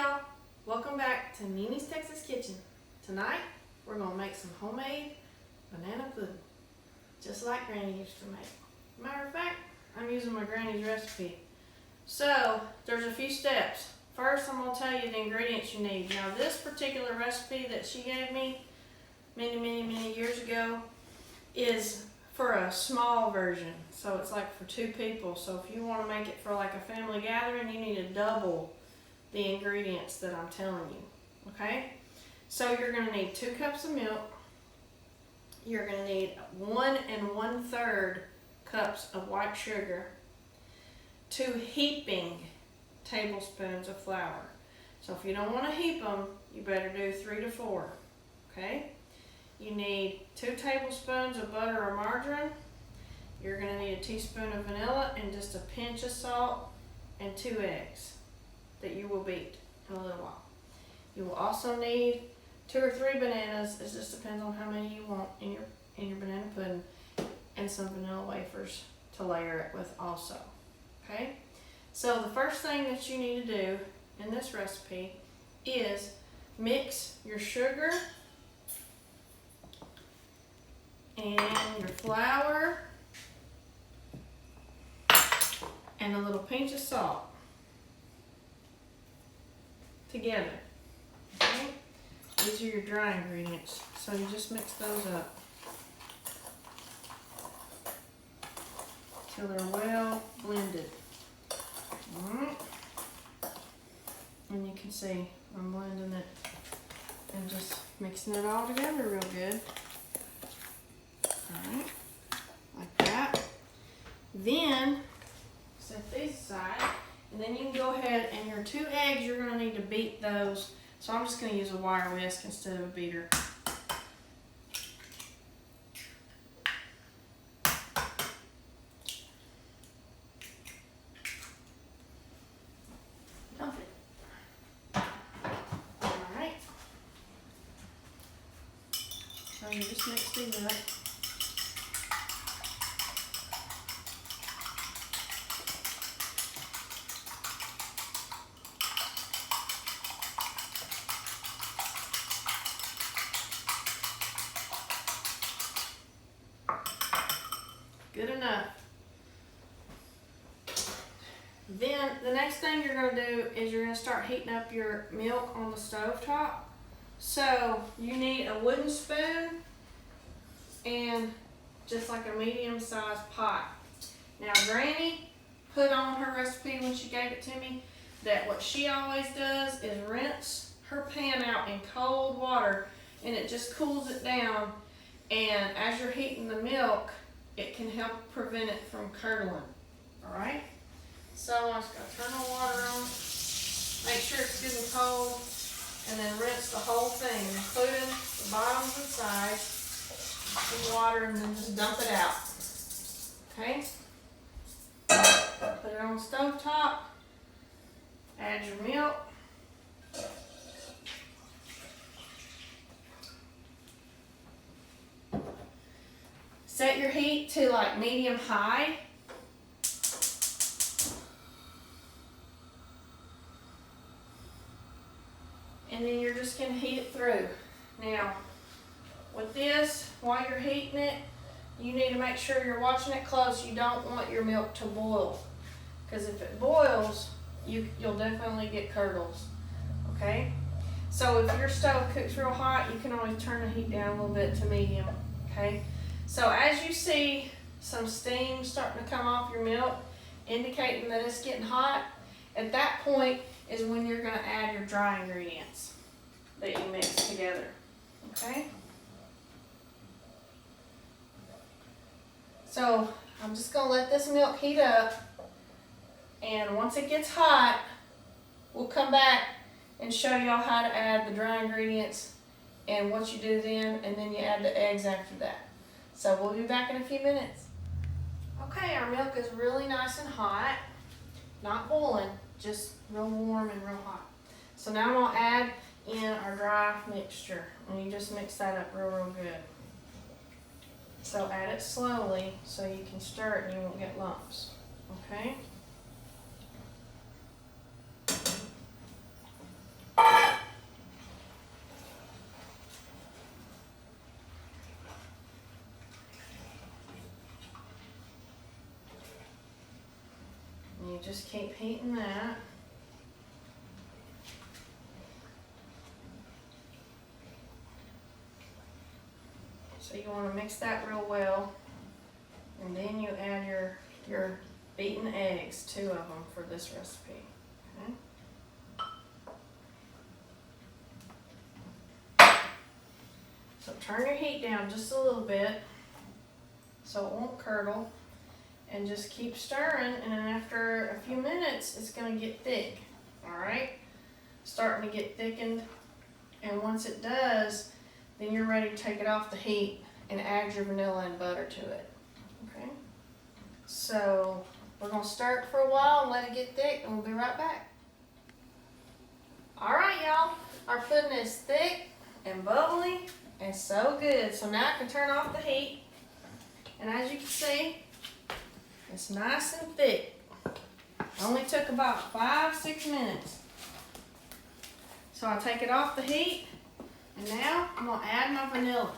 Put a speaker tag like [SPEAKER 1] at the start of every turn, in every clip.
[SPEAKER 1] y'all, welcome back to Nini's Texas Kitchen. Tonight we're going to make some homemade banana pudding, just like Granny used to make. Matter of fact, I'm using my Granny's recipe. So there's a few steps. First, I'm going to tell you the ingredients you need. Now this particular recipe that she gave me many years ago is for a small version. So it's like for 2 people. So if you want to make it for like a family gathering, you need to double the ingredients that I'm telling you, okay? So you're gonna need 2 cups of milk. You're gonna need 1 1/3 cups of white sugar, 2 heaping tablespoons of flour. So if you don't wanna heap them, you better do 3 to 4, okay? You need 2 tablespoons of butter or margarine. You're gonna need a teaspoon of vanilla and just a pinch of salt and 2 eggs that you will beat in a little while. You will also need 2 or 3 bananas. It just depends on how many you want in your banana pudding, and some vanilla wafers to layer it with also. Okay? So the first thing that you need to do in this recipe is mix your sugar and your flour and a little pinch of salt together. Okay? These are your dry ingredients, so you just mix those up till they're well blended. Alright. And you can see I'm blending it and just mixing it all together real good. Alright, like that. Then set these aside. And then you can go ahead and your 2 eggs, you're going to need to beat those. So I'm just going to use a wire whisk instead of a beater. Dump it. Alright. So you just mix these up. Good enough. Then the next thing you're going to do is you're going to start heating up your milk on the stove top. So you need a wooden spoon and just like a medium-sized pot. Now Granny put on her recipe when she gave it to me that what she always does is rinse her pan out in cold water, and it just cools it down, and as you're heating the milk, it can help prevent it from curdling. Alright? So I'm just going to turn the water on, make sure it's good and cold, and then rinse the whole thing, including the bottoms and sides, with water, and then just dump it out. Okay? Put it on the stove top, add your milk. Set your heat to like medium high. And then you're just going to heat it through. Now, with this, while you're heating it, you need to make sure you're watching it close. You don't want your milk to boil, because if it boils, you'll definitely get curdles. Okay? So if your stove cooks real hot, you can always turn the heat down a little bit to medium. Okay? So as you see some steam starting to come off your milk, indicating that it's getting hot, at that point is when you're going to add your dry ingredients that you mix together. Okay? So I'm just going to let this milk heat up, and once it gets hot, we'll come back and show y'all how to add the dry ingredients and what you do then, and then you add the eggs after that. So we'll be back in a few minutes. Okay, our milk is really nice and hot. Not boiling, just real warm and real hot. So now I'm going to add in our dry mixture. And you just mix that up real good. So add it slowly so you can stir it and you won't get lumps. Okay? just keep heating that. So you want to mix that real well, and then you add your beaten eggs, 2 of them for this recipe. Okay. So turn your heat down just a little bit so it won't curdle, and just keep stirring, and then after a few minutes it's going to get thick. Alright, starting to get thickened, and once it does, then you're ready to take it off the heat and add your vanilla and butter to it. Okay, so we're going to stir it for a while and let it get thick, and we'll be right back. Alright y'all, our pudding is thick and bubbly and so good. So now I can turn off the heat, and as you can see, it's nice and thick. Only took about 5-6 minutes. So I'll take it off the heat, and now I'm gonna add my vanilla.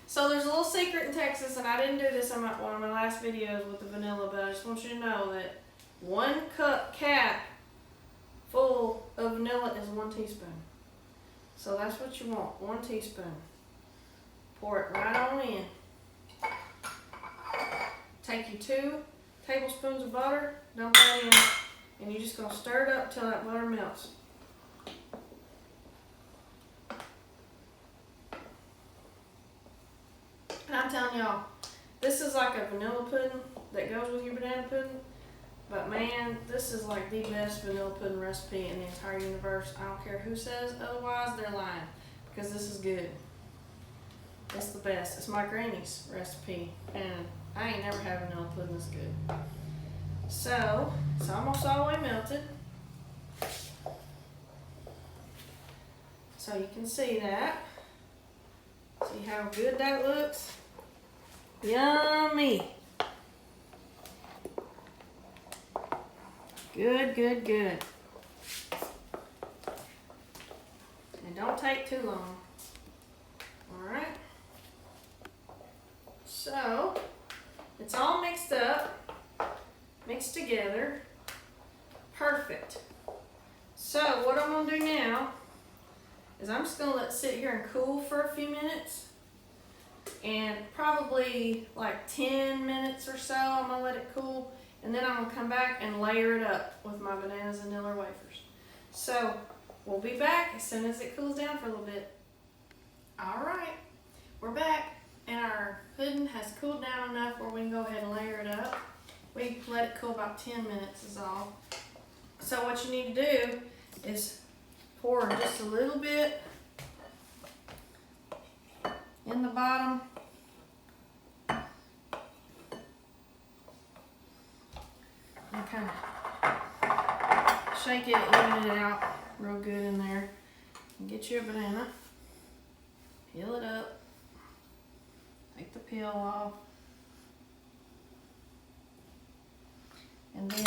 [SPEAKER 1] So there's a little secret in Texas, and I didn't do this in one of my last videos with the vanilla, but I just want you to know that 1 cup cap full of vanilla is 1 teaspoon. So that's what you want, 1 teaspoon. Pour it right on in. Take you 2 tablespoons of butter, dump that in, and you're just gonna stir it up till that butter melts. And I'm telling y'all, this is like a vanilla pudding that goes with your banana pudding, but man, this is like the best vanilla pudding recipe in the entire universe. I don't care who says otherwise, they're lying, because this is good. It's the best. It's my granny's recipe, and I ain't never had vanilla pudding this good. So, it's almost all the way melted. So you can see that. See how good that looks? Yummy. Good, good, good. And don't take too long. Alright. So, it's all mixed up, mixed together. Perfect. So, what I'm going to do now is I'm just going to let it sit here and cool for a few minutes. And probably like 10 minutes or so, I'm going to let it cool. And then I'm going to come back and layer it up with my bananas and vanilla wafers. So, we'll be back as soon as it cools down for a little bit. Alright, we're back. And our pudding has cooled down enough where we can go ahead and layer it up. We let it cool about 10 minutes is all. So what you need to do is pour just a little bit in the bottom. And kind of shake it, even it out real good in there. And get you a banana. Peel it up. Take the peel off. And then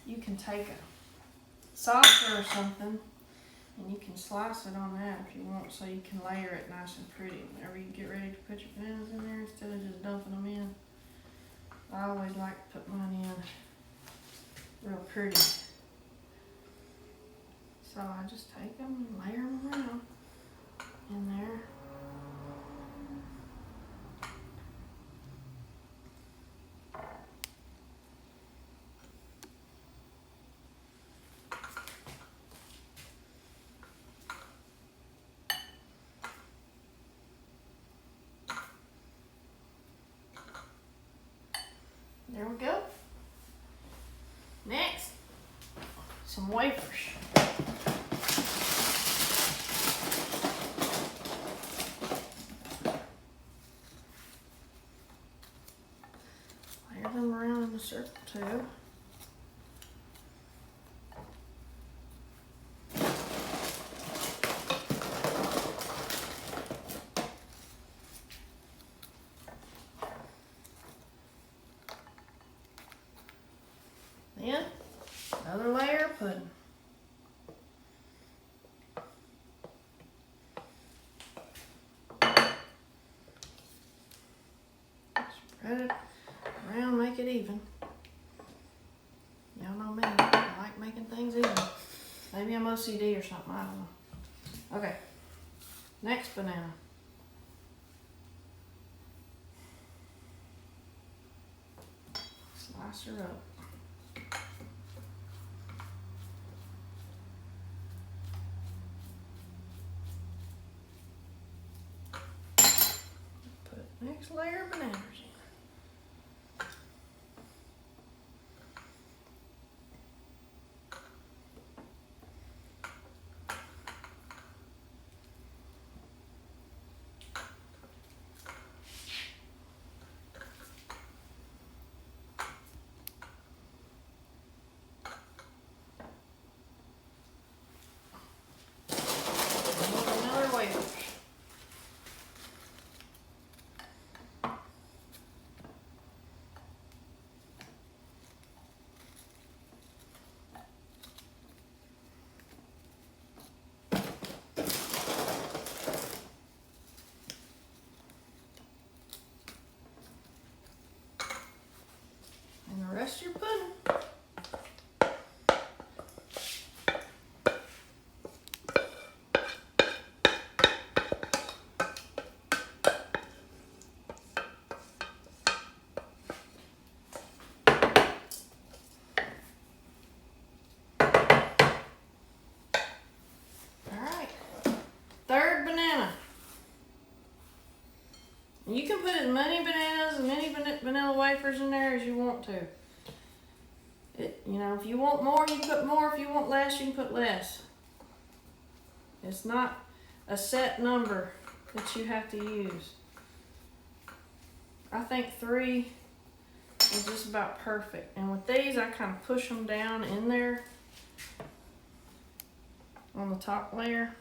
[SPEAKER 1] you can take a saucer or something and you can slice it on that if you want, so you can layer it nice and pretty whenever you get ready to put your bananas in there instead of just dumping them in. I always like to put mine in real pretty. So I just take them and layer them around in there. There we go. Next, some wafers. Layer them around in a circle too. Then, another layer of pudding. Spread it around, make it even. Y'all Maybe I'm OCD or something, I don't know. Okay, next banana. Slice her up. Put next layer of bananas in. Another wafers. And the rest of your pudding. Third banana. You can put as many bananas and many vanilla wafers in there as you want to. You know, if you want more, you can put more. If you want less, you can put less. It's not a set number that you have to use. I think 3 is just about perfect. And with these, I kind of push them down in there on the top layer.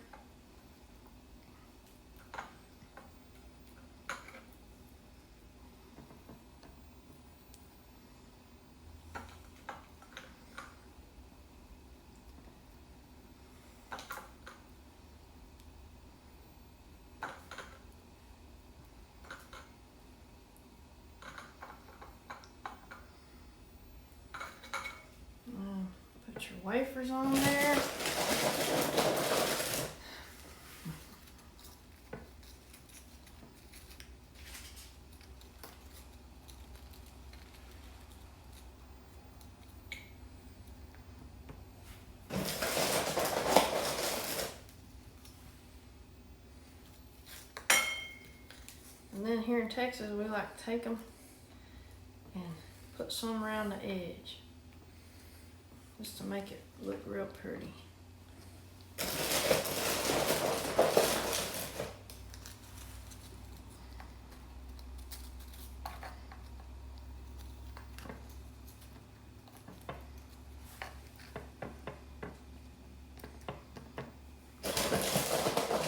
[SPEAKER 1] Put your wafers on there. And then here in Texas, we like to take them and put some around the edge, just to make it look real pretty.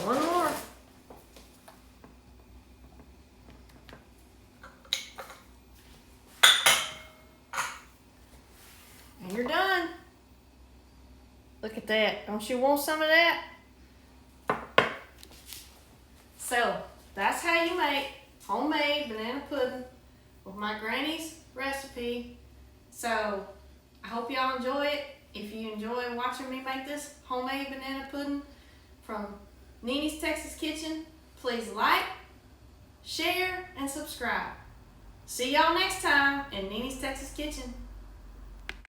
[SPEAKER 1] One more. And you're done. Look at that. Don't you want some of that? So, that's how you make homemade banana pudding with my granny's recipe. So, I hope y'all enjoy it. If you enjoy watching me make this homemade banana pudding from Nini's Texas Kitchen, please like, share, and subscribe. See y'all next time in Nini's Texas Kitchen.